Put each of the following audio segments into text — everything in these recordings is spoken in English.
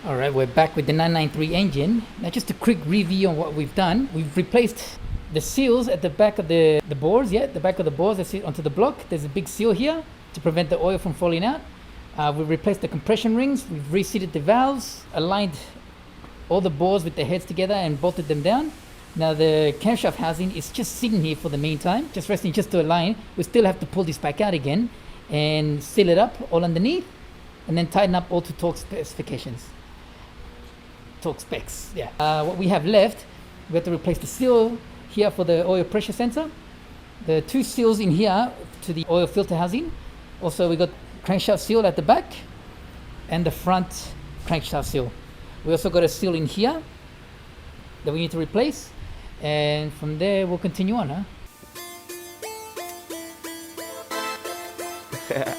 All right, we're back with the 993 engine. Now just a quick review on what we've done. We've replaced the seals at the back of the boards, the back of the boards that sit onto the block. There's a big seal here to prevent the oil from falling out. We've replaced the compression rings. We've reseated the valves, aligned all the bores with the heads together and bolted them down. Now the camshaft housing is just sitting here for the meantime, just resting just to align. We still have to pull this back out again and seal it up all underneath and then tighten up all to torque specifications. Torque specs, what we have left, we have to replace the seal here for the oil pressure sensor, the two seals in here to the oil filter housing. Also we got crankshaft seal at the back and the front crankshaft seal. We also got a seal in here that we need to replace, and from there we'll continue on, Yeah.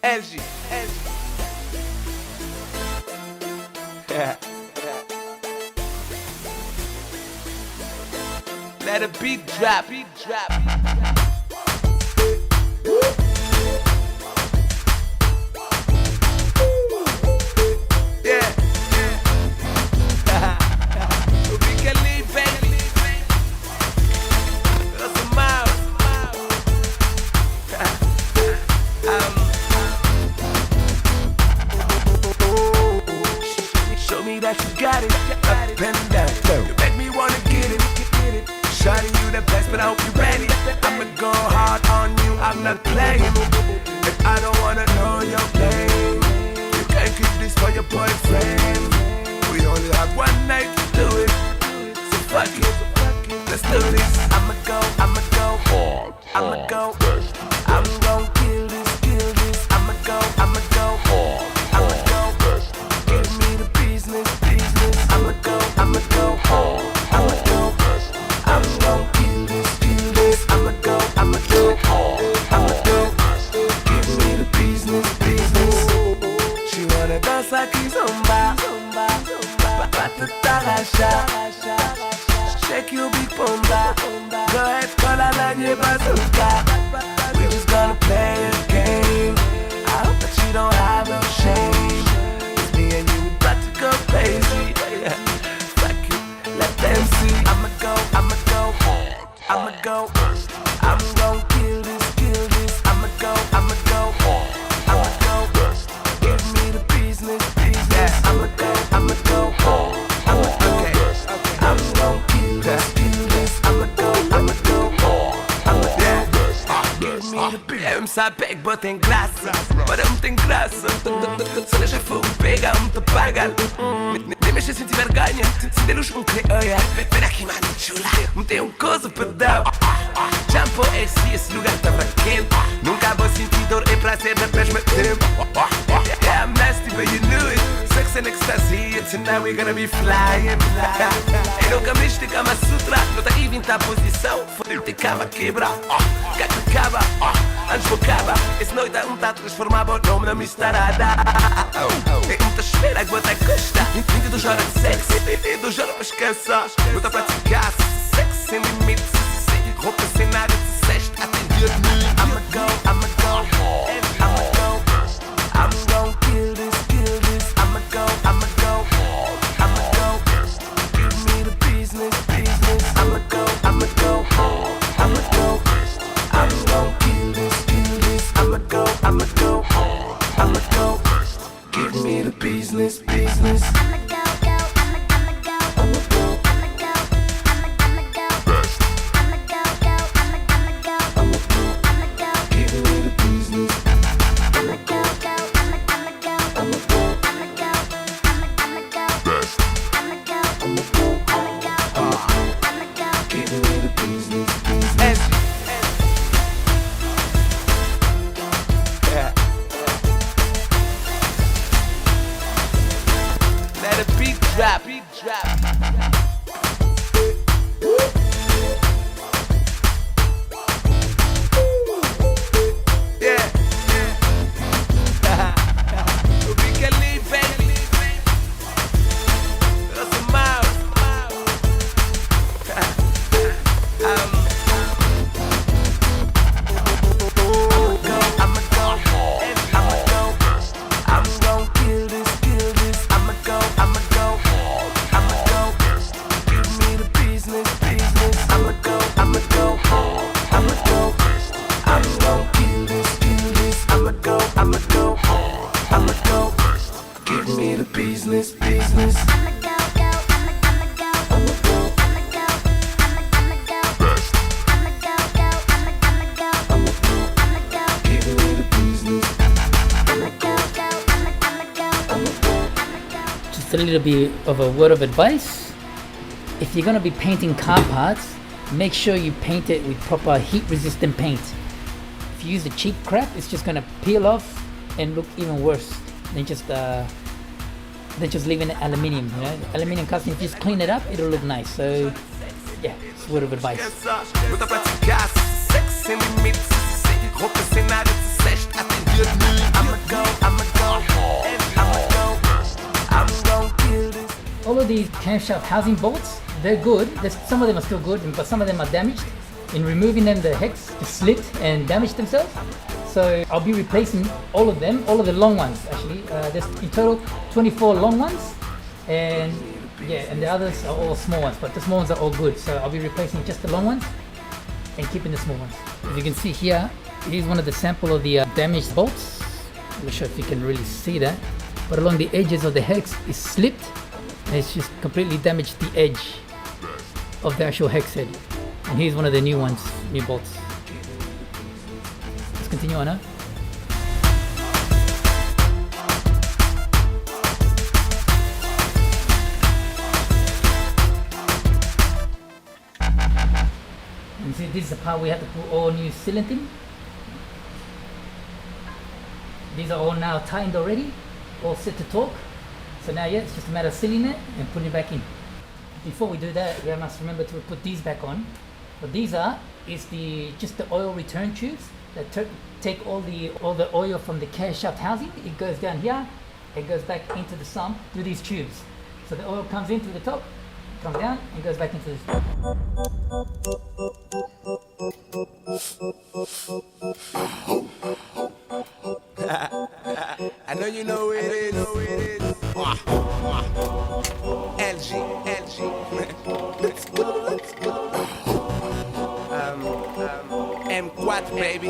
LG. Yeah. Let a beat drop. That you got it, up and down. You make me wanna get it. Shawty, you the best, but I hope you ready. I'ma go hard on you, I'm not playing. If I don't wanna know your name, you can't keep this for your boyfriend. We only have one night to do it, so fuck it, let's do this. I'ma go hard, I'ma go, I'm gon' kill this. I'ma go hard, I'ma go, give me the business. I'ma go hard, I'm gon' kill this. I'ma go hard, give me the business. She wanna dance like he's zumba, pa' te t'arracha. Shake your big bomba, go ahead, call a la bazooka. We just gonna play a game, I hope that you don't have no shame. It's me and you about to go crazy. Fuck it, let them see. I'ma go hard, I'm gon' kill this. I'ma go hard, give me the business. I'ma go hard, I'm gon' kill this. I'ma go hard, give me the business. Eu me sabe que bota em graça, para não tem graça. Só deixa fogo pegar, te pagar. Nem mexe sem tiver ganha, se der luz, querer olhar. Vem aqui, mano, chula, me tem coisa para dar. Jump esse lugar tava quente. Nunca vou sentir dor e prazer na mesma tempo. Yeah, I'm nasty, but you knew it. Sex and ecstasy, tonight we're gonna be flying. E nunca me estica Kama Sutra, não tá inventar posição. Foder-te cava quebra, gato cava, antes vou cava. Esse noite tá transformado o nome na mistarada. É muita espera que bota custa. 22 horas de sexo, e 2 horas pra esquecer. Luta pra praticar, sexo sem limites. Roupa sem nada de sexto, atendia de mim. I'ma go hard, I'm gon' kill this. I'ma go hard, give me the business. I'ma go hard, I'm gon' kill this. I'ma go hard, give me the business. Let Just a little bit of a word of advice. If you're gonna be painting car parts, make sure you paint it with proper heat resistant paint. If you use the cheap crap, it's just gonna peel off and look even worse than just leaving it aluminium. You know, aluminium casting, if you just clean it up, it'll look nice. So yeah, it's a word of advice. All of these camshaft housing bolts, they're good. Some of them are still good, but some of them are damaged. In removing them, the hex just slipped and damaged themselves. So I'll be replacing all of them, all of the long ones actually. There's in total 24 long ones, and yeah, and the others are all small ones, but the small ones are all good. So I'll be replacing just the long ones and keeping the small ones. As you can see here, here's one of the sample of the damaged bolts. I'm not sure if you can really see that, but along the edges of the hex is slipped, and it's just completely damaged the edge of the actual hex head. And here's one of the new ones, new bolts. Let's continue on, huh? And see, this is the part we have to put all new sealant in. These are all now tightened already, all set to torque. So now, yeah, it's just a matter of sealing it and putting it back in. Before we do that, we must remember to put these back on. What these are is just the oil return tubes that take all the oil from the camshaft housing. It goes down here, it goes back into the sump through these tubes. So the oil comes in through the top, comes down, and goes back into the sump. I know you know it is. LG. Let's go. M4 baby.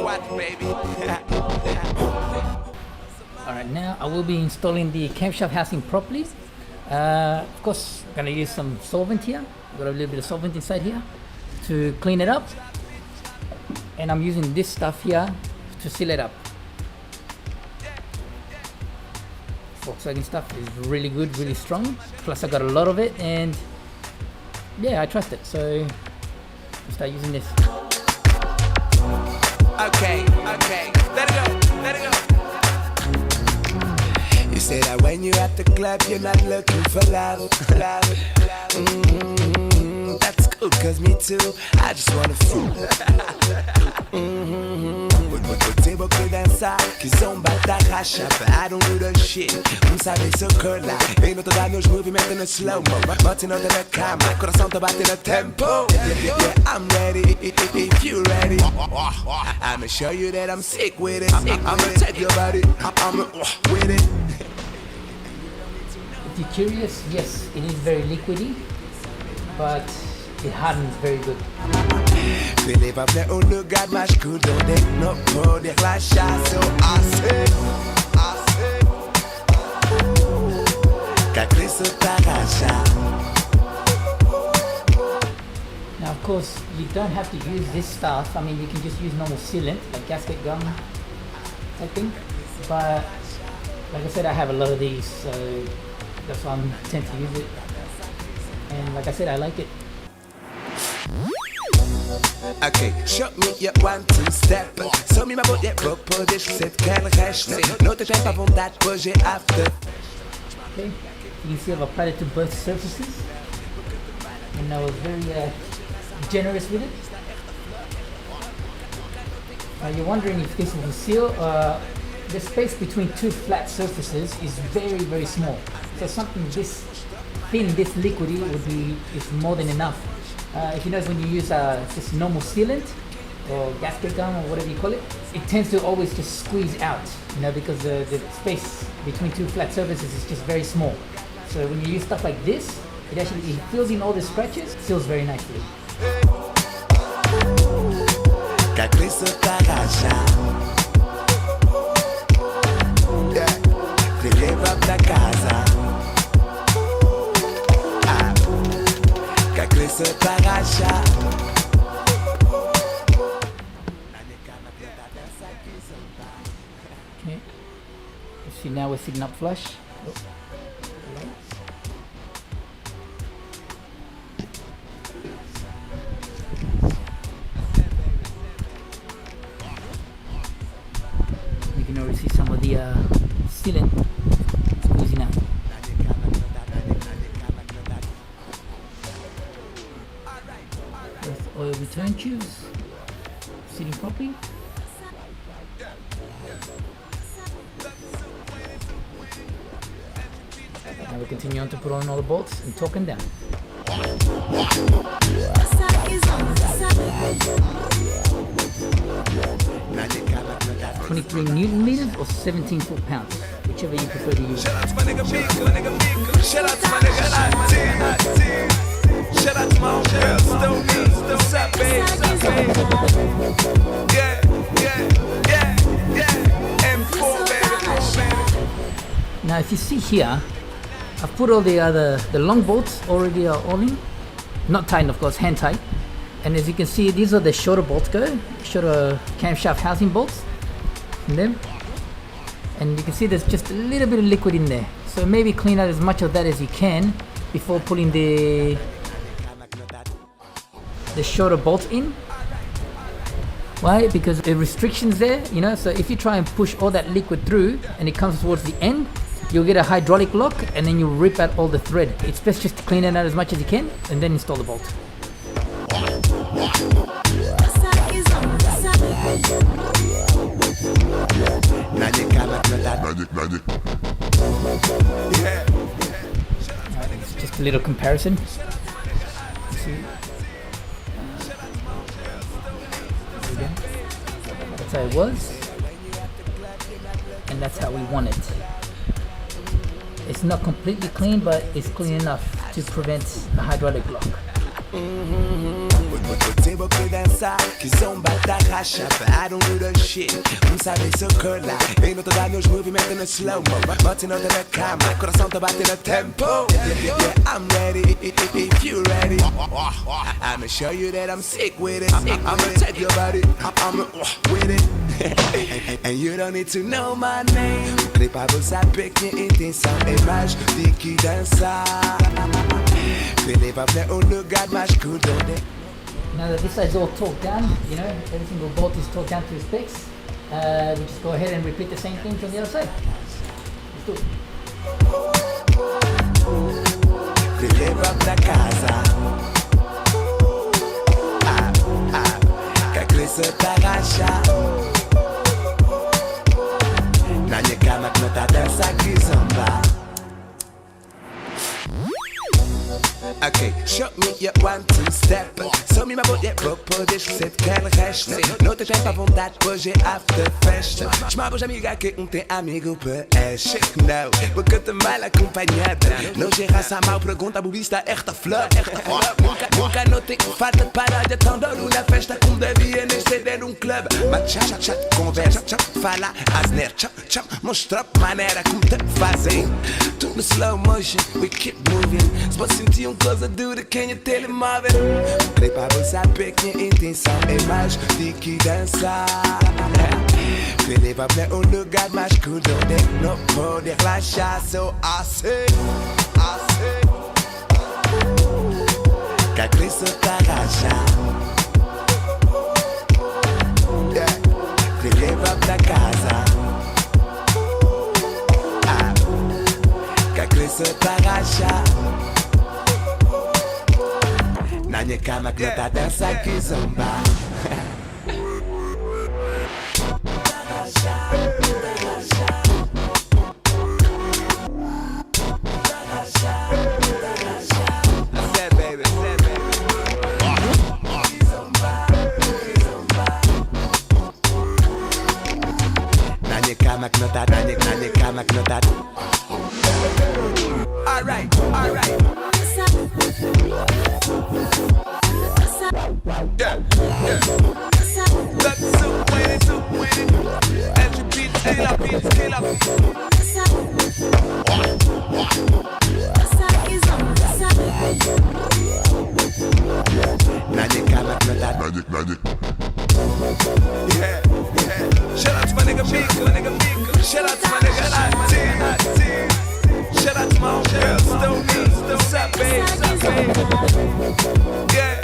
Alright, now I will be installing the camshaft housing properly. Of course, I'm gonna use some solvent here. Got a little bit of solvent inside here to clean it up, and I'm using this stuff here to seal it up. Volkswagen stuff is really good, really strong. Plus I got a lot of it, and yeah, I trust it. So I'll start using this. Okay, let it go. You say that when you're at the club, you're not looking for love. That's cool, cause me too, I just wanna fool. Côté beaucoup dans ça, qu'ils ont battu à chape. I don't do the shit, savez ce que là. Et notre dernier je move in a slow-mo. Martin under the camera, corazón te bate in a tempo. Yeah, I'm ready, if you ready. I'ma show you that I'm sick with it. I'ma take your body, I'm with it. If you're curious, yes, it is very liquidy, but it hardens very good. Philip appelait au lugar mais que do de no poder la chasse assez Cacrice taracha. Now of course you don't have to use this stuff. I mean, you can just use normal sealant like gasket gum, I think, but like I said, I have a lot of these, so that's why I tend to use it, and like I said, I like it. Okay, show me your 1-2 step. Show me my body, propos de cette qu'elle reste. No te tiens pas vontade, projet after. Okay, you can see I've applied it to both surfaces, and I was very generous with it. You're wondering if this will seal. The space between two flat surfaces is very, very small. So something this thin, this liquidy is more than enough. If you notice, when you use just normal sealant or gasket gum or whatever you call it, it tends to always just squeeze out, you know, because the space between two flat surfaces is just very small. So when you use stuff like this, it fills in all the scratches, seals very nicely. Okay, see, now we're sitting up flush. Oh. can already see some of the sealant squeezing out. With oil return tubes sitting properly. Now we continue on to put on all the bolts and torque them down. 23 Newton meters or 17 foot-pounds, whichever you prefer to use. Shout out to my nigga Meek. Shout out to my nigga Shout out to my own girl, still me. What's up, babe? Yeah. M4, baby. Now, if you see here, I've put all the long bolts already are all in. Not tight, of course, hand tight. And as you can see, these are the shorter bolts shorter camshaft housing bolts in them. And you can see there's just a little bit of liquid in there. So maybe clean out as much of that as you can before putting the shorter bolts in. Why? Because the restrictions there, you know, so if you try and push all that liquid through and it comes towards the end, you'll get a hydraulic lock and then you rip out all the thread. It's best just to clean it out as much as you can and then install the bolt. It's just a little comparison. See? That's how it was, and that's how we want it. It's not completely clean, but it's clean enough to prevent a hydraulic lock. Tem boca dançar, que zomba da racha. I don't do the shit, sabe seu cola. Ainda tô dando os movimentos no slow-mo. Batendo na cama, coração tá batendo tempo. Yeah, I'm ready, if you ready. I'ma show you that I'm sick with it. I'ma take your body, I'm with it. And you don't need to know my name. Clip pra você saber que minha intenção é mais de que dançar. Now that this side's all torqued down, you know, every single bolt is torqued down to the specs, we just go ahead and repeat the same thing from the other side. Let's do it. Ok, show me your 1-2 step. Sou me about that popo, deixa que quer resta. Não tem tempo à vontade, hoje é after festa. Chama boas amiga que tem amigo peixe. Não, porque te mal acompanhada. Não gera essa mal pergunta, bubista, esta flor. Nunca notei falta de parar de tão duro na festa. Como devia nem ser um clube. Mas chat, conversa, fala, asner, mostra maneira como te fazem. Tudo no slow motion, we keep moving. Se você sentir coisa dura, quem é telemóvel. Creio pra você saber que minha intenção é mais de que dançar. Te levar pra lugar mais cool, onde não pode relaxar. So I say, que a Cristo tá rachando. Te levar pra casa. Que a Cristo tá rachando. Na minha cama que tá dança que zomba. Na minha cama que não tá, na minha cama que não tá. Alright. Yeah. That's so winning. And you beat kill up. Magic. Yeah. Shout out to my nigga Meek. Shout out to my nigga Latin. Shout out to my own girl, still me. What's up, babe? Yeah.